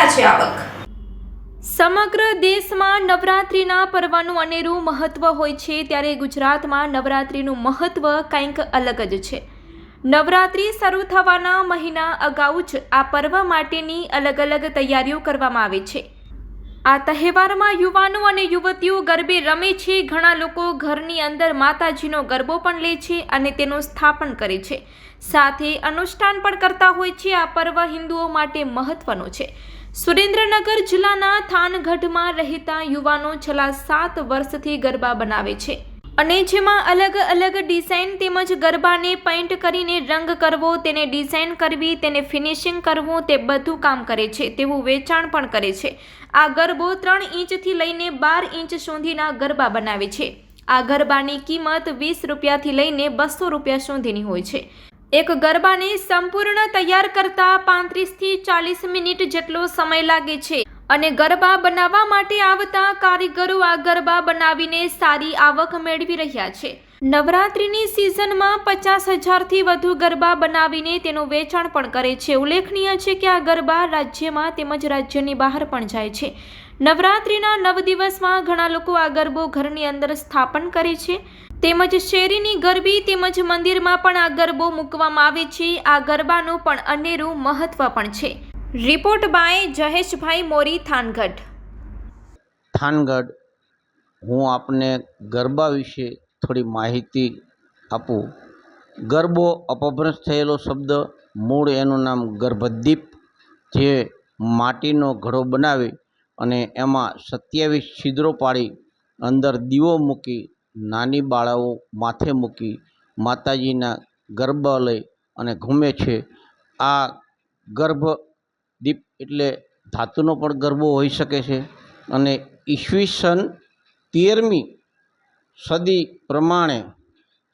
ક્યાં છે આવક? સમગ્ર દેશમાં નવરાત્રિના પર્વનું અનેરું મહત્વ હોય છે, ત્યારે ગુજરાતમાં નવરાત્રિનું મહત્વ કંઈક અલગ જ છે. નવરાત્રિ શરૂ થવાના મહિના અગાઉ જ આ પર્વ માટેની અલગ અલગ તૈયારીઓ કરવામાં આવે છે. આ તહેવારમાં યુવાનો અને યુવતીઓ ગરબે રમે છે. ઘણા લોકો ઘરની અંદર માતાજીનો ગરબો પણ લે છે અને તેનું સ્થાપન કરે છે, સાથે અનુષ્ઠાન પણ કરતા હોય છે. આ પર્વ હિન્દુઓ માટે મહત્વનો છે. સુરેન્દ્રનગર જિલ્લાના થાનગઢમાં રહેતા યુવાનો છેલ્લા 7 વર્ષથી ગરબા બનાવે છે અને જેમાં અલગ અલગ ડિઝાઇન તેમજ ગરબાને પેઇન્ટ કરીને રંગ કરવો, તેને ડિઝાઇન કરવી, તેને ફિનિશિંગ કરવું, તે બધું કામ કરે છે. તેવું વેચાણ પણ કરે છે. આ ગરબો 3 ઇંચથી લઈને 12 ઇંચ સુધીના ગરબા બનાવે છે. આ ગરબાની કિંમત 20 રૂપિયાથી લઈને 200 રૂપિયા સુધીની હોય છે. એક ગરબાને સંપૂર્ણ તૈયાર કરતા 35 થી 40 મિનિટ જેટલો સમય લાગે છે અને ગરબા બનાવવા માટે આવતા કારીગરો આ ગરબા બનાવીને સારી આવક મેળવી રહ્યા છે. નવરાત્રિની સિઝનમાં 50,000થી વધુ ગરબા બનાવીને તેનું વેચાણ પણ કરે છે. ઉલ્લેખનીય છે કે આ ગરબા રાજ્યમાં તેમજ રાજ્યની બહાર પણ જાય છે. નવરાત્રિના 9 દિવસમાં ઘણા લોકો આ ગરબો ઘરની અંદર સ્થાપન કરે છે, તેમજ શેરીની ગરબી તેમજ મંદિરમાં પણ આ ગરબો મૂકવામાં આવે છે. આ ગરબાનું પણ અનેરું મહત્વ પણ છે. રિપોર્ટ બાય જયેશભાઈ મોરી, થાનગઢ. હું આપને ગરબા વિશે થોડી માહિતી આપું. ગરબો અપભ્રંશ થયેલો શબ્દ. મૂળ એનું નામ ગર્ભદીપ, જે માટીનો ઘડો બનાવી અને એમાં 27 છિદ્રો પાડી અંદર દીવો મૂકી નાની બાળાઓ માથે મૂકી માતાજીના ગરબા લઈ અને ઘૂમે છે. આ ગર્ભદીપ એટલે ધાતુનો પણ ગરબો હોઈ શકે છે અને ઈસવીસન 13મી સદી પ્રમાણે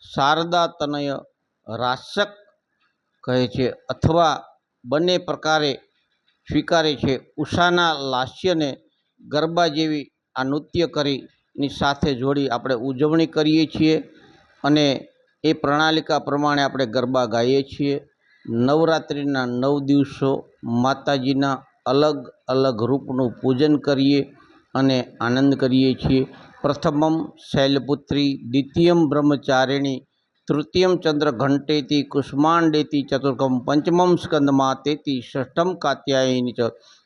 શારદા તનય રાસક કહે છે અથવા બંને પ્રકારે સ્વીકારે છે. ઉષાના લાસ્યને ગરબા જેવી આ નૃત્ય કરીની સાથે જોડી આપણે ઉજવણી કરીએ છીએ અને એ પ્રણાલિકા પ્રમાણે આપણે ગરબા ગાઈએ છીએ. નવરાત્રિના 9 દિવસો માતાજીના અલગ અલગ રૂપનું પૂજન કરીએ અને આનંદ કરીએ છીએ. પ્રથમમ શૈલપુત્રી, દ્વિતીયમ બ્રહ્મચારિણી, તૃતીયમ ચંદ્રઘંટેતી કુષ્માંડેતી, ચતુર્થમ પંચમમ સ્કંદમાતેતી, ષષ્ઠમ કાત્યાયની ચ,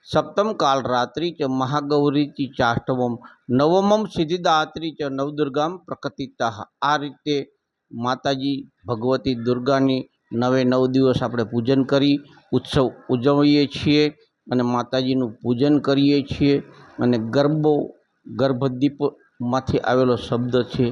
સપ્તમ કાલરાત્રિ ચ, મહાગૌરી ચ, ચાષ્ટવમ નવમમ સિદ્ધિદાત્રી ચ, નવદુર્ગામ પ્રકટિતા. આ રીતે માતાજી ભગવતી દુર્ગાની 9 દિવસ આપણે પૂજન કરી ઉત્સવ ઉજવીએ છીએ અને માતાજીનું પૂજન કરીએ છીએ. અને ગરબો ગર્ભદીપમાંથી આવેલો શબ્દ છે.